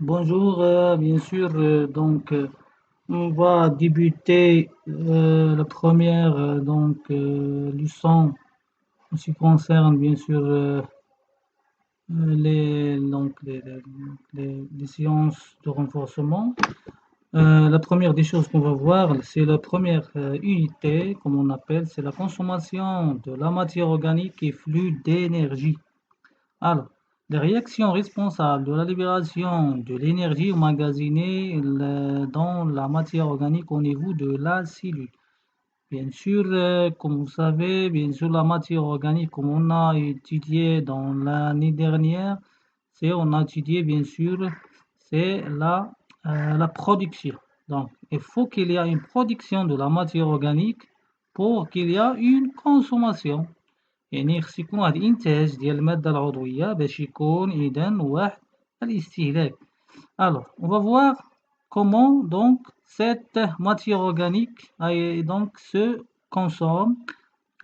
Bonjour, bien sûr, on va débuter la première leçon en ce qui concerne bien sûr les séances de renforcement. La première des choses qu'on va voir, c'est la première unité, comme on appelle, c'est la consommation de la matière organique et flux d'énergie. Alors, les réactions responsables de la libération de l'énergie emmagasinée dans la matière organique au niveau de la cellule. Bien sûr, comme vous savez, bien sûr, la matière organique, comme on a étudié dans l'année dernière, on a étudié, bien sûr, c'est la production. Donc, il faut qu'il y ait une production de la matière organique pour qu'il y ait une consommation. يعني خص يكون واحد الإنتاج ديال المادة العضوية باش يكون إذا واحد الاستهلاك. Alors, on va voir comment donc cette matière organique se consomme.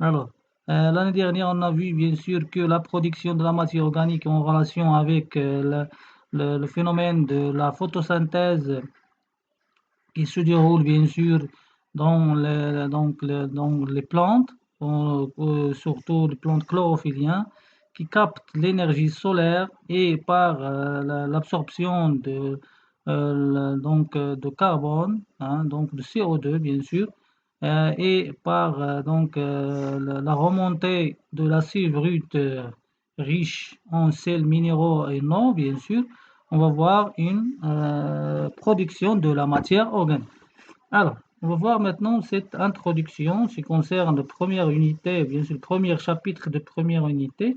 Alors, l'année dernière, on a vu bien sûr que la production de la matière organique est en relation avec le phénomène de la photosynthèse qui se déroule bien sûr dans les plantes, surtout les plantes chlorophylliennes, qui captent l'énergie solaire et par l'absorption de carbone, hein, donc de CO2 bien sûr, et par la remontée de l'acide brut riche en sels minéraux et non, bien sûr, on va voir une production de la matière organique. Alors, on va voir maintenant cette introduction qui concerne la première unité, bien sûr, le premier chapitre de première unité.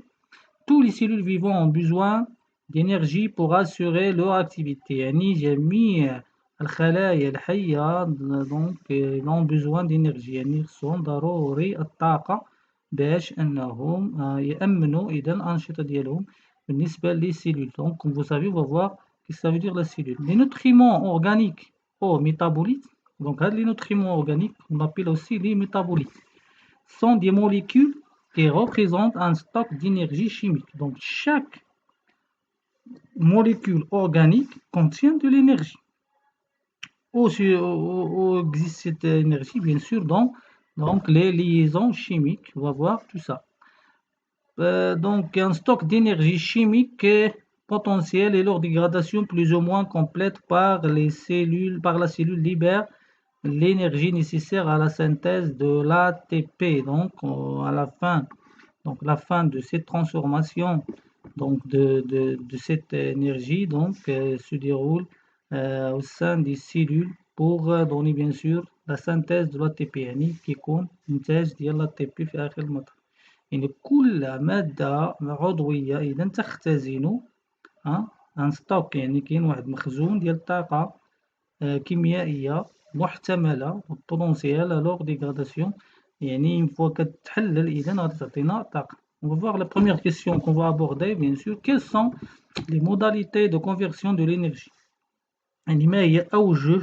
Tous les cellules vivantes ont besoin d'énergie pour assurer leur activité. يعني جميع الخلايا الحية donc ont besoin d'énergie. يعني خصهم ضروري الطاقة باش أنهم يأمنوا إذا الأنشطة ديالهم بالنسبة للسيلول. Donc, comme vous savez, on va voir ce que ça veut dire la cellule. Les nutriments organiques ou métabolites, donc les nutriments organiques, on appelle aussi les métabolites, sont des molécules qui représentent un stock d'énergie chimique. Donc, chaque molécule organique contient de l'énergie. Où existe cette énergie, bien sûr, donc les liaisons chimiques. On va voir tout ça. Donc, un stock d'énergie chimique potentielle et leur dégradation plus ou moins complète par la cellule libère l'énergie nécessaire à la synthèse de l'ATP. Donc, à la fin de cette transformation de cette énergie se déroule au sein des cellules pour donner bien sûr la synthèse de l'ATP يعني كيكون إنتاج ديال l'ATP في آخر المطاف. يعني كل مادة عضوية إذا تختزن ان ستوك يعني كاين واحد مخزون ديال الطاقة كيميائية محتملة بوتونسيال لوغ ديغراداسيون. يعني une fois كتحلل إذا غادي تعطينا طاقة. On va voir la première question qu'on va aborder, bien sûr. Quelles sont les modalités de conversion de l'énergie? يعني ما هي أوجه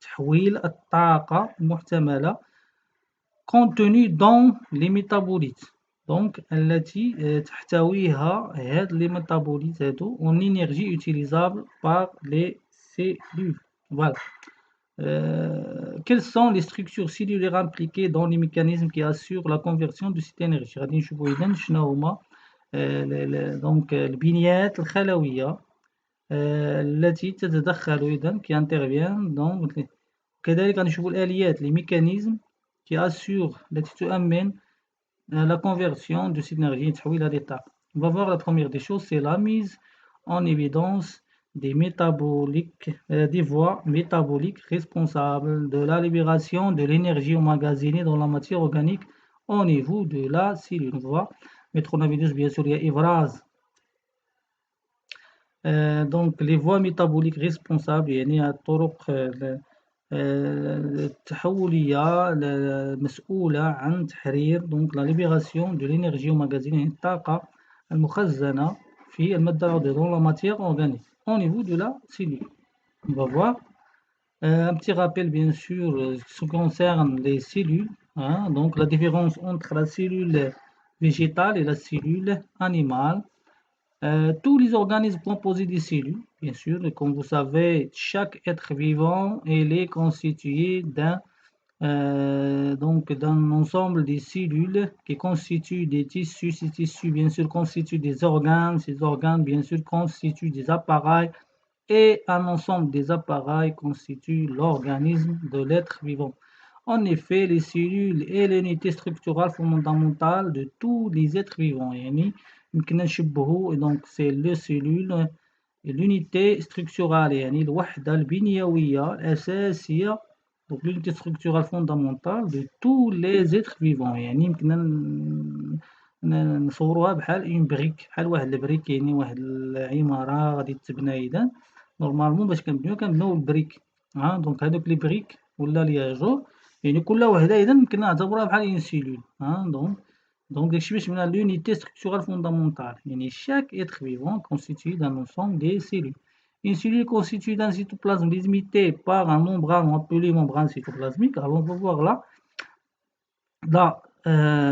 تحويل الطاقة المحتملة contenue dans les métabolites. Donc, التي تحتويها هاد les métabolites هادو en énergie utilisable par les cellules. Voilà. Quelles sont les structures cellulaires impliquées dans les mécanismes qui assurent la conversion de cette énergie? غادي نشوفوا إذا شنو هما donc البنيات الخلوية التي تتدخل إذا qui intervient donc كذلك غنشوفوا الآليات les mécanismes qui assurent التي تؤمن la conversion de cette énergie تحويلها لطاقة. On va voir la première des choses, c'est la mise en évidence des voies métaboliques responsables de la libération de l'énergie emmagasinée dans la matière organique au niveau de la cellule. On va mettre en évidence bien sûr il y a إفراز donc les voies métaboliques responsables يعني الطرق التحولية المسؤولة عن تحرير donc la libération de l'énergie emmagasinée الطاقة المخزنة في المادة العضوية dans la matière organique au niveau de la cellule. On va voir un petit rappel bien sûr ce qui concerne les cellules, hein, donc la différence entre la cellule végétale et la cellule animale. Tous les organismes composés des cellules, bien sûr, et comme vous savez, chaque être vivant, il est constitué d'un ensemble des cellules qui constituent des tissus. Ces tissus, bien sûr, constituent des organes. Ces organes, bien sûr, constituent des appareils. Et un ensemble des appareils constitue l'organisme de l'être vivant. En effet, les cellules est l'unité structurale fondamentale de tous les êtres vivants. يعني يمكن نشبهه donc c'est le cellule l'unité structurale يعني الوحدة البنيوية الأساسية donc l'unité structurale fondamentale de tous les êtres vivants. يعني يمكن نصوروها بحال اون بريك بحال واحد البريك يعني واحد العمارة غادي تبنى إذا نورمالمون باش كنبنيو البريك دونك هادوك لي بريك ولا لياجور يعني كل وحدة إذا يمكن نعتبروها بحال اون سيلول donc داكشي باش بنا l'unité structurale fondamentale يعني chaque être vivant constitué d'un ensemble des cellules. Une cellule constituée d'un cytoplasme délimité par un membrane appelé membrane cytoplasmique. Alors on va voir là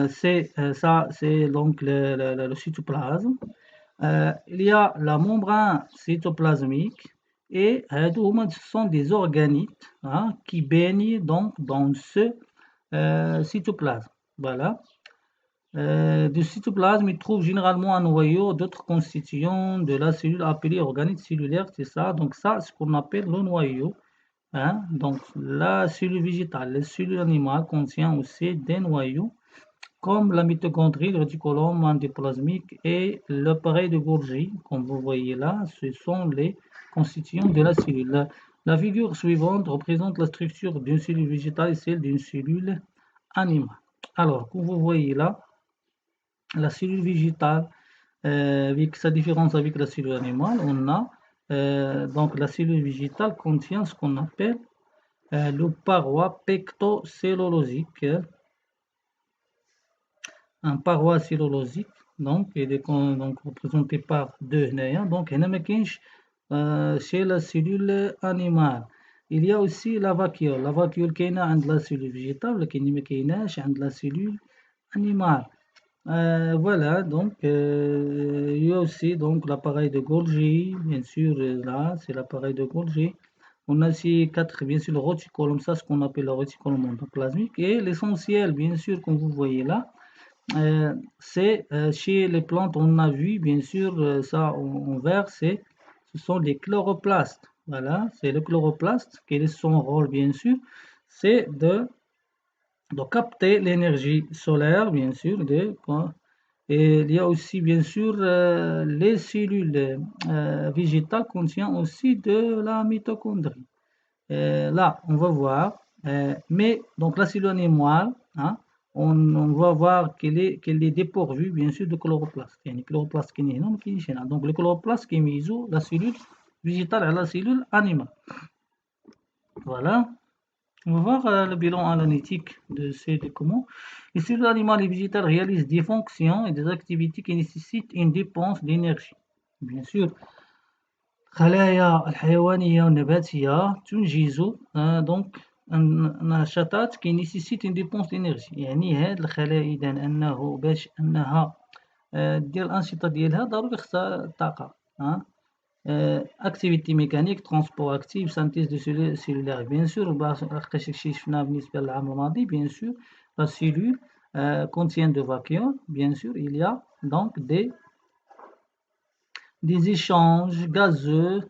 c'est donc le cytoplasme. Il y a la membrane cytoplasmique et ce sont des organites qui baignent donc dans ce cytoplasme. Voilà. Du cytoplasme, il trouve généralement un noyau d'autres constituants de la cellule appelée organite cellulaire, c'est ça. Donc ça, c'est ce qu'on appelle le noyau. Donc la cellule végétale, la cellule animale contient aussi des noyaux comme la mitochondrie, le réticulum endoplasmique et l'appareil de Golgi, comme vous voyez là, ce sont les constituants de la cellule. La figure suivante représente la structure d'une cellule végétale et celle d'une cellule animale. Alors, comme vous voyez là, la cellule végétale, avec sa différence avec la cellule animale, on a donc la cellule végétale contient ce qu'on appelle le paroi pectocellulosique. Un paroi cellulosique donc il est donc représenté par deux هنايا donc هنا ما كاينش chez la cellule animale. Il y a aussi la vacuole كاينه عند la cellule végétale ولكن ما كايناش عند la cellule animale. Voilà donc il y a aussi donc l'appareil de Golgi, bien sûr là c'est l'appareil de Golgi. On a aussi quatre bien sûr le réticulum, ça ce qu'on appelle le réticulum endoplasmique et l'essentiel bien sûr comme vous voyez là. C'est chez les plantes, on a vu bien sûr ça en vert, ce sont les chloroplastes. Voilà, c'est le chloroplaste. Quel est son rôle bien sûr? C'est de capter l'énergie solaire bien sûr. Et il y a aussi bien sûr les cellules végétales contiennent aussi de la mitochondrie. Là, on va voir, mais donc la cellule animale, on va voir qu'elle est dépourvue bien sûr de chloroplaste. Il y a une chloroplaste qui est là, donc le chloroplaste qui est mis la cellule végétale à la cellule animale. Voilà. On va voir le bilan analytique de ces documents. Les cellules animales et végétales réalisent des fonctions et des activités qui nécessitent une dépense d'énergie. Bien sûr, الخلايا الحيوانية والنباتية تنجز donc نشاطات qui nécessite une dépense d'énergie. يعني هاد الخلايا إذا أنه باش أنها دير الأنشطة ديالها ضروري خصها طاقة. activité mécanique, transport actif, synthèse de cellules cellulaires. Bien sûr, bien sûr, la cellule contient de vacuoles. Bien sûr, il y a donc des échanges gazeux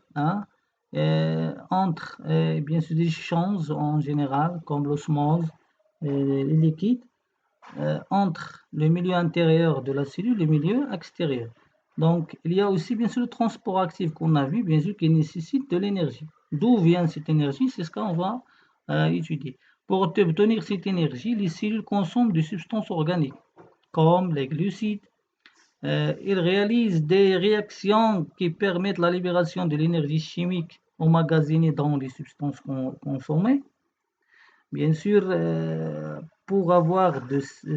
entre, bien sûr, des échanges en général, comme l'osmose, les liquides, entre le milieu intérieur de la cellule et le milieu extérieur. Donc, il y a aussi, bien sûr, le transport actif qu'on a vu, bien sûr, qui nécessite de l'énergie. D'où vient cette énergie? C'est ce qu'on va étudier. Pour obtenir cette énergie, les cellules consomment des substances organiques, comme les glucides. Ils réalisent des réactions qui permettent la libération de l'énergie chimique emmagasinée dans les substances consommées. Bien sûr, pour avoir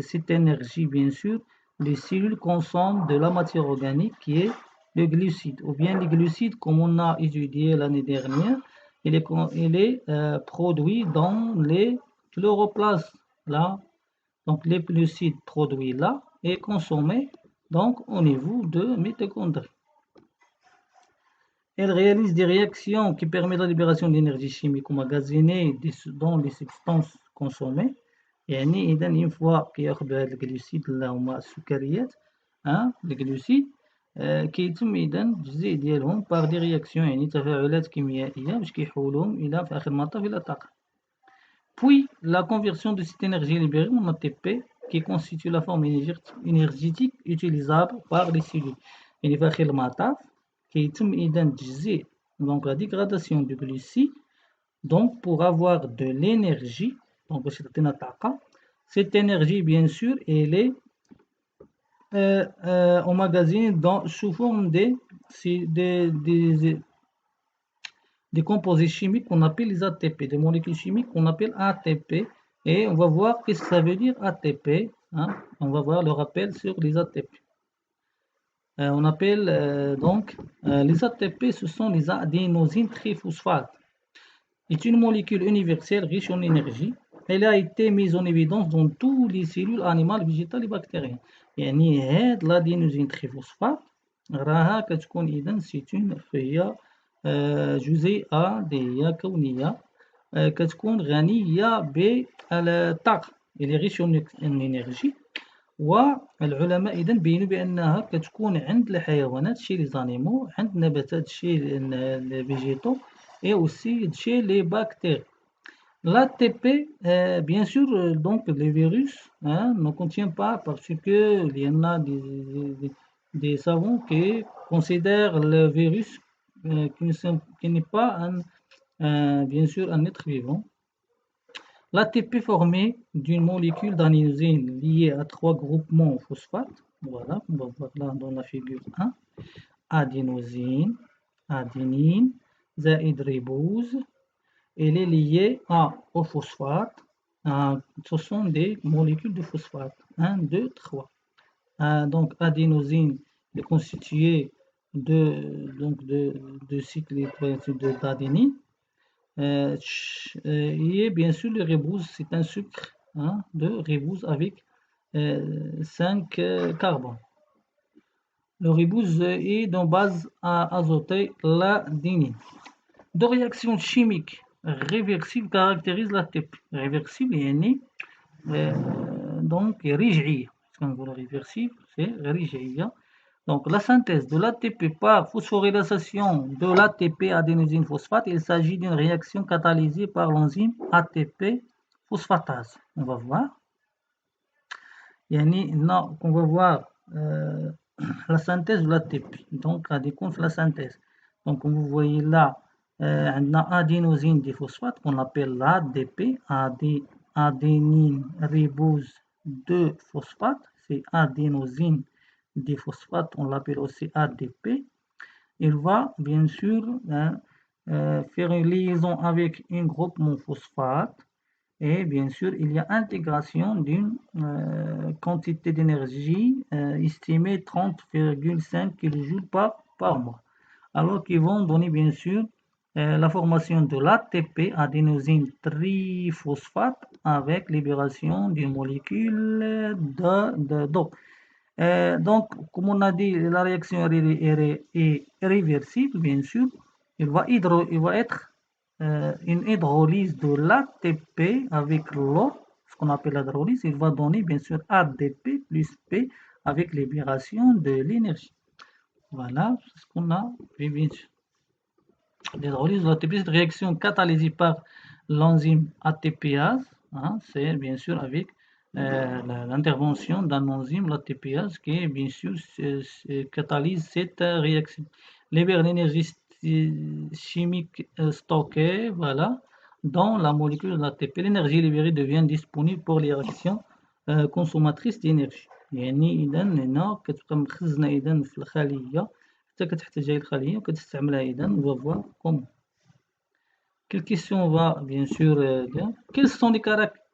cette énergie, bien sûr, les cellules consomment de la matière organique qui est le glucide. Ou bien les glucides, comme on a étudié l'année dernière, il est produit dans les chloroplastes. Là. Donc les glucides produits là et consommés donc au niveau de mitochondrie. Elle réalise des réactions qui permettent la libération d'énergie chimique emmagasinée dans les substances consommées. يعني إذا une fois كياخدوا هاد الجلوسيد اللي هما السكريات الجلوسيد كيتم إذا التجزيء ديالهم باغ دي رياكسيون يعني تفاعلات كيميائية باش كيحولوهم إلى في آخر المطاف إلى طاقة. Puis la conversion de cette énergie libérée en ATP qui constitue la forme énergétique utilisable par les cellules. يعني في آخر المطاف كيتم إذا تجزيء donc la dégradation du glucide donc pour avoir de l'énergie donc باش تعطينا طاقة. Cette énergie bien sûr elle est emmagasinée sous forme des composés chimiques qu'on appelle les ATP, des molécules chimiques qu'on appelle ATP. Et on va voir qu'est-ce que ça veut dire ATP. On va voir le rappel sur les ATP. On appelle donc les ATP, ce sont les adénosines triphosphates. C'est une molécule universelle riche en énergie. Elle a été mise en évidence dans toutes les cellules animales, végétales et bactériennes. يعني هاد l'adénosine triphosphate راها كتكون إذا فهي جزيئة اللي هي كونية كتكون غنية بالطاقة اللي ريش اون انرجي. والعلماء إذا بينوا بأنها كتكون عند الحيوانات شي لي زانيمو عند النباتات شي لي فيجيتو et aussi chez les bactéries. L'ATP, bien sûr, donc les virus ne contient pas parce qu'il y en a des savants qui considèrent le virus qui n'est pas bien sûr un être vivant. L'ATP formé d'une molécule d'adénosine liée à 3 groupements phosphate. Voilà, on va voir là dans la figure 1. Adénosine, adénine, زائد ribose, elle est liée au phosphate. Ce sont des molécules de phosphate. 1, 2, 3. Donc adénosine est constituée de cycles d'adénine. Et bien sûr le ribose, c'est un sucre de ribose avec 5 carbones. Le ribose est de base azotée l'adénine. Deux réactions chimiques réversibles caractérisent l'ATP. Réversible يعني donc رجعية. Ce qu'on veut réversible, c'est رجعية. Donc la synthèse de l'ATP par phosphorylation de l'ATP adénosine phosphate, il s'agit d'une réaction catalysée par l'enzyme ATP phosphatase. On va voir. On va voir la synthèse de l'ATP. Donc à décompte la synthèse. Donc comme vous voyez là, on a adénosine diphosphate qu'on appelle l'ADP, adénine ribose 2 phosphate, c'est adénosine diphosphate, on l'appelle aussi ADP. Il va bien sûr faire une liaison avec un groupement phosphate et bien sûr il y a intégration d'une quantité d'énergie estimée 30,5 kJ par mois. Alors qu'ils vont donner bien sûr la formation de l'ATP, adénosine triphosphate, avec libération d'une molécule d'eau. Donc, comme on a dit, la réaction est réversible, bien sûr. Il va être une hydrolyse de l'ATP avec l'eau, ce qu'on appelle l'hydrolyse. Il va donner, bien sûr, ADP plus P avec libération de l'énergie. Voilà, c'est ce qu'on a vu, bien sûr. L'hydrolyse de l'ATP, cette réaction catalysée par l'enzyme ATPase, c'est bien sûr avec l'intervention d'un enzyme, l'ATPase, qui bien sûr catalyse cette réaction. Libère l'énergie chimique stockée, voilà, dans la molécule de l'ATP. L'énergie libérée devient disponible pour les réactions consommatrices d'énergie. يعني إذا هنا كتبقى مخزنة إذا في الخلية حتى كتحتاجها الخلية وكتستعملها إذا on va voir comment. Quelle question on va bien sûr dire? Quelles sont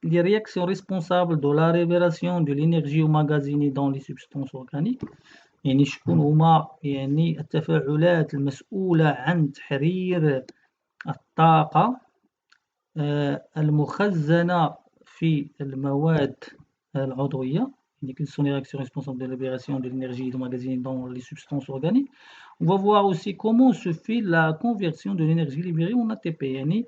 les réactions responsables de la libération de l'énergie emmagasinée dans les substances organiques؟ يعني شكون هما يعني التفاعلات المسؤولة عن تحرير الطاقة المخزنة في المواد العضوية. Quelles sont les réactions responsables de la libération de l'énergie emmagasinée dans les substances organiques? On va voir aussi comment se fait la conversion de l'énergie libérée en ATP. يعني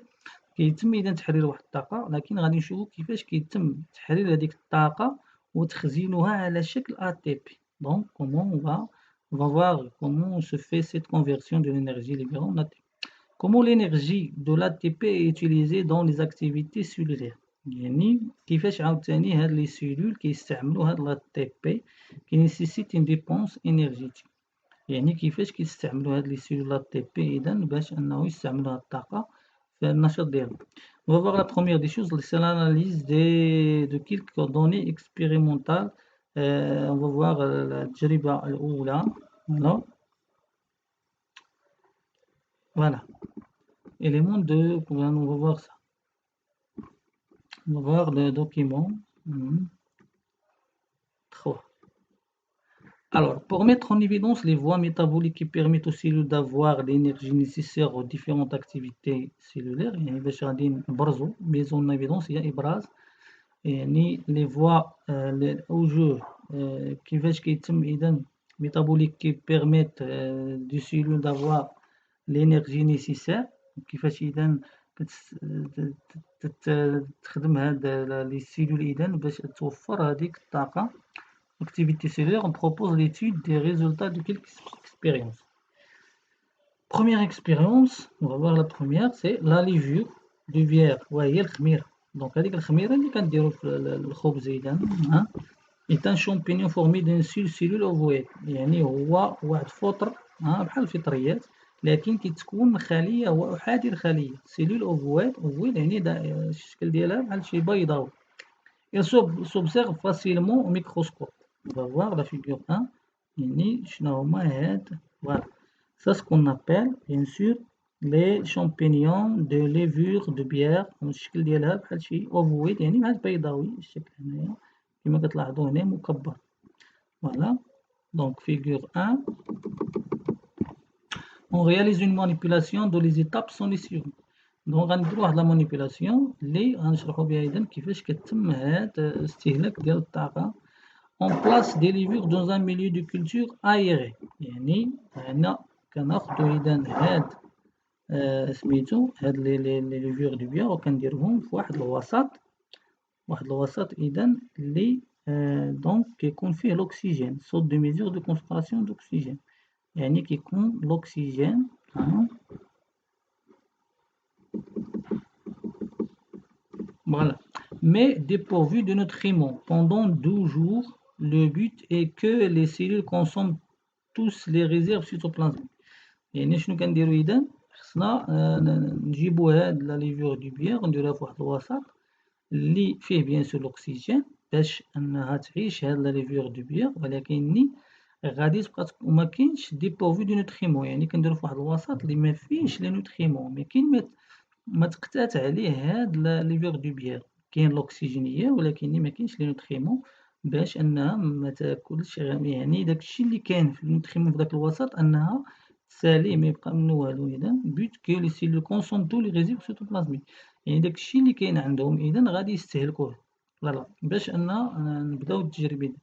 كيتم إذا تحرير واحد الطاقة، لكن غادي نشوفو كيفاش كيتم تحرير هذيك الطاقة وتخزينها على شكل ATP. Donc on va voir comment se fait cette conversion de l'énergie libérée en ATP. Comment l'énergie de l'ATP est utilisée dans les activités cellulaires. يعني كيفاش عاوتاني هاد لي سيلول كيستعملوا هاد l'ATP qui nécessite une dépense énergétique. يعني كيفاش كيستعملوا هاد لي سيلول ATP إذا باش أنه يستعملوا هاد الطاقة في النشاط ديالهم. On va voir la première des choses, c'est l'analyse de quelques données expérimentales. On va voir la التجربة الأولى. Voilà. Élément de, on va voir ça. On va voir le document. 3. Alors, pour mettre en évidence les voies métaboliques qui permettent aux cellules d'avoir l'énergie nécessaire aux différentes activités cellulaires, يعني باش غادي نبرزو mise en évidence هي إبراز يعني les voies أوجه كيفاش كيتم إذا métaboliques qui permettent des cellules d'avoir l'énergie nécessaire. كيفاش إذا تخدم هاد لي سيلول إذا باش توفر هذيك الطاقة. Activité cellulaire, on propose l'étude des résultats de quelques expériences. Première expérience, on va voir la première, c'est la levure du bière. وهي الخميرة. Donc هذيك الخميرة اللي كنديرو في الخبز إذا est un champignon formé d'une seule cellule ovoïde. يعني هو واحد فطر بحال الفطريات لكن كيتكون من خلية هو أحادي الخلية. سيلول ovoïde يعني الشكل ديالها بحال شي بيضاوي. Il s'observe facilement au microscope. On va voir la figure 1. Voilà. C'est ce qu'on appelle, bien sûr, les champignons de levure de bière. الشكل ديالها بحال شي ovoïde يعني بحال بيضاوي الشكل هنايا كما كتلاحظوا هنا مكبر. Voilà. Donc figure 1. On réalise une manipulation dont les étapes sont les suivantes. دونك غنديرو واحد لا مانيبيلاسيون اللي غنشرحو بها اذا كيفاش كتم هاد الاستهلاك ديال الطاقه. On place des levures dans un milieu de culture aéré. يعني هنا كناخدو اذا هاد سميتو هاد لي ليفور دو بيان وكنديرهم في واحد الوسط اذا اللي دونك كيكون فيه الاكسجين صوت دو ميزور دو كونسنتراسيون دوكسيجين يعني كيكون الاكسجين Voilà. Mais dépourvu de nutriments. Pendant 12 jours, le but est que les cellules consomment tous les réserves cytoplasmiques. يعني شنو كنديرو إذا خصنا نجيبو هاد لا ليفور دو بيان ونديروها في واحد الوسط اللي فيه بيان سور الأكسجين باش أنها تعيش هاد لا ليفور دو بيان ولكن غادي تبقى ومكاينش ديبورفو دو نوتريمون يعني كنديرو في واحد الوسط اللي مفيهش لي نوتريمون مكاين ما تقتات عليه هاد ليفور دو بيان كاين الأكسجينية ولكن مكاينش لي نوتريمون باش أنها ما تاكلش يعني داكشي اللي كاين في النوتريمون في داك الوسط أنها تسالي ما يبقى منو والو إذا بوت كو لي سيلول كونسوم تو لي ريزيرف سيتوبلازميك يعني داكشي اللي كاين عندهم إذا غادي يستهلكوه فوالا باش أن نبداو التجربة دي.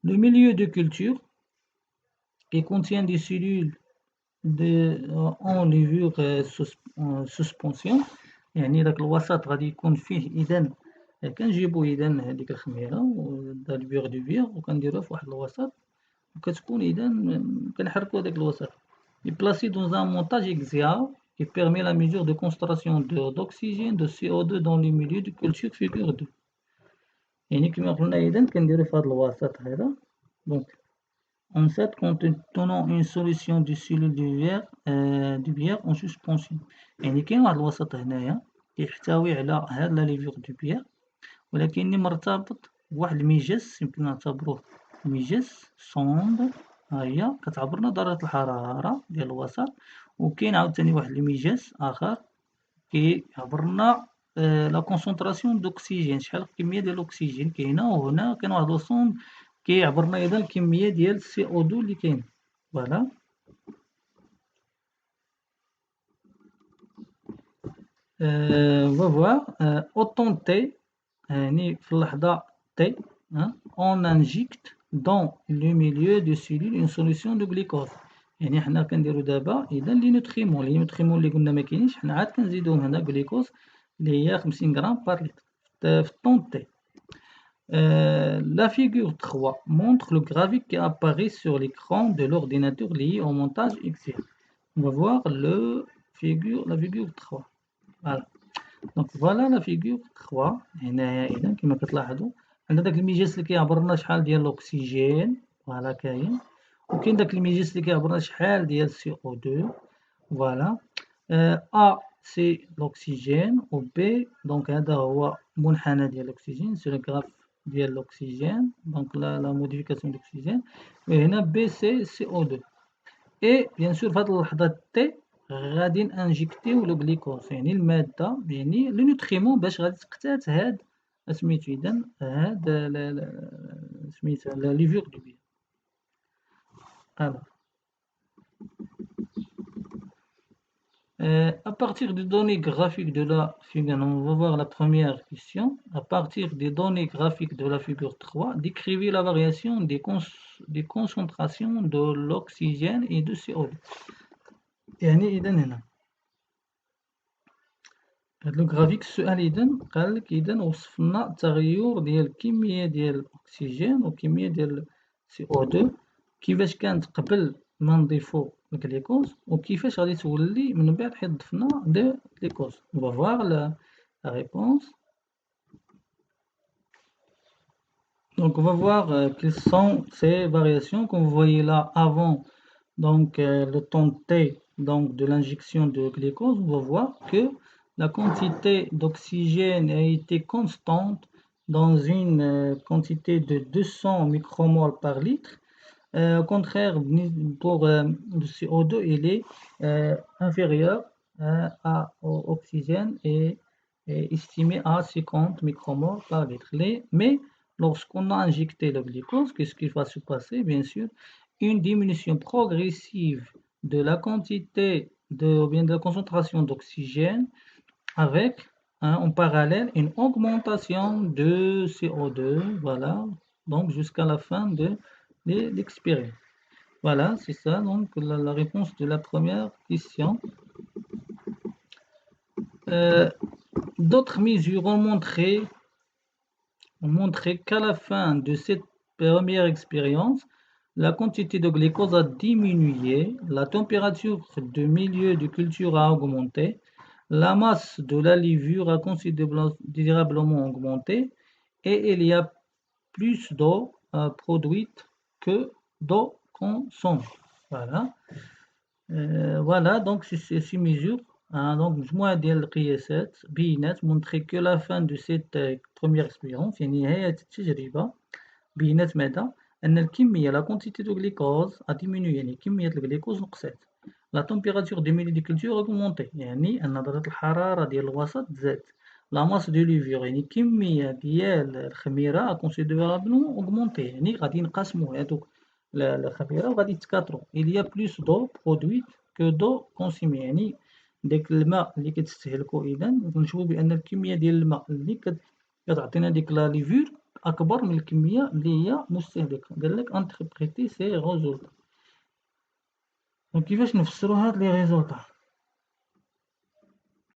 لو ميليو دو كولتور كي كونتيان دي سيلول en levure suspension يعني داك الوسط غادي يكون فيه اذا كنجيبو اذا هذيك الخميره ودا البيغ دو بيغ وكنديروها في واحد الوسط وكتكون اذا كنحركو هذاك الوسط placé dans un montage axial qui permet la mesure de concentration d'oxygène de CO2 dans le milieu de culture figure 2 يعني كما قلنا اذا كنديرو في هذا الوسط هذا دونك En fait, contenant une solution de cellules du bière en suspension. يعني كاين واحد الوسط هنايا كيحتوي على هاد لا ليفور دو بيير ولكن مرتبط بواحد الميجس يمكن نعتبروه ميجس صوند ها هي كتعبرنا درجة الحرارة ديال الوسط وكاين عاوتاني واحد الميجس آخر كيعبرنا لا كونسونطراسيون دوكسيجين شحال الكمية ديال الأكسجين كاينة وهنا كاين واحد الصوند كيعبرنا ايضا الكميه ديال CO2 اللي كاين فوالا فوالا اوطون تي يعني في اللحظه تي on injecte dans le milieu de cellules une solution de glucose يعني حنا كنديرو دابا إذا لي نوتريمون اللي قلنا مكاينينش حنا عاد كنزيدوهم هنا غليكوز اللي هي 50 غرام بار لتر في الطون تي. La figure 3 montre le graphique qui apparaît sur l'écran de l'ordinateur lié au montage Excel. On va voir la figure 3. Voilà. Donc voilà la figure 3. هنايا إذا كما كتلاحظوا عندنا داك الميجاس اللي كيعبر لنا شحال ديال الأكسجين، فوالا كاين، وكاين داك الميجاس اللي كيعبر لنا شحال ديال CO2. فوالا. A سي l'oxygène و B دونك هذا هو منحنى ديال الأكسجين، سي لو غراف ديال الأكسجين، دونك لا موديفيكاسيون دأكسجين، وهنا B سي CO2. اي بيان سور في هاد اللحظة تي غادي نانجيكتيو لو غليكوز، يعني المادة، يعني لو نوتريمون باش غادي تقتات هاد سميتو إذا هاد سميتها لا ليفور دو بيان. Alors, à partir des données graphiques de la figure, on va voir la première question. À partir des données graphiques de la figure 3, décrivez la variation des concentrations de l'oxygène et de CO2. يعني إذا هنا هاد لو غرافيك السؤال إذا قالك إذا وصف لنا التغير ديال الكمية ديال الأكسجين والكمية ديال CO2 كيفاش كانت قبل ما نضيفو الجليكوز وكيفاش غادي تولي من بعد حيت ضفنا دو جليكوز. On va voir la réponse. Donc on va voir quelles sont ces variations. Comme vous voyez là avant donc le temps T donc de l'injection de glucose, on va voir que la quantité d'oxygène a été constante dans une quantité de 200 micromoles par litre. Au contraire, pour le CO2, il est inférieur au oxygène et estimé à 50 micromoles par litre. Mais lorsqu'on a injecté le glucose, qu'est-ce qui va se passer? Bien sûr, une diminution progressive de la quantité de la concentration d'oxygène avec en parallèle une augmentation de CO2, voilà, donc jusqu'à la fin de l'expérience. Voilà, c'est ça donc la réponse de la première question. D'autres mesures ont montré qu'à la fin de cette première expérience, la quantité de glucose a diminué, la température de milieu de culture a augmenté, la masse de la levure a considérablement augmenté et il y a plus d'eau produite que d'eau consommée. Voilà. Voilà, donc ces mesures donc مجموعة ديال القياسات بينات montrer que la fin de cette première expérience يعني نهاية التجربة بينات ماذا؟ أن الكمية لا quantité de glucose a diminué، يعني كمية الجليكوز نقصت. لا température du milieu de culture augmenté، يعني أن درجة الحرارة ديال الوسط تزادت. لا masse de levure يعني كمية ديال الخميرة considérablement augmenté، يعني غادي نقسمو هادوك الخميرة وغادي يتكاثرو. il y a plus d'eau produite que d'eau consommée، يعني داك الماء اللي كتستهلكو إذا نشوفو بأن الكمية ديال الماء اللي كتعطينا ديك لا ليفور أكبر من الكمية اللي هي مستهلكة. قالك انتربريتي سي ريزولتا. دونك كيفاش نفسرو هاد لي ريزولتا؟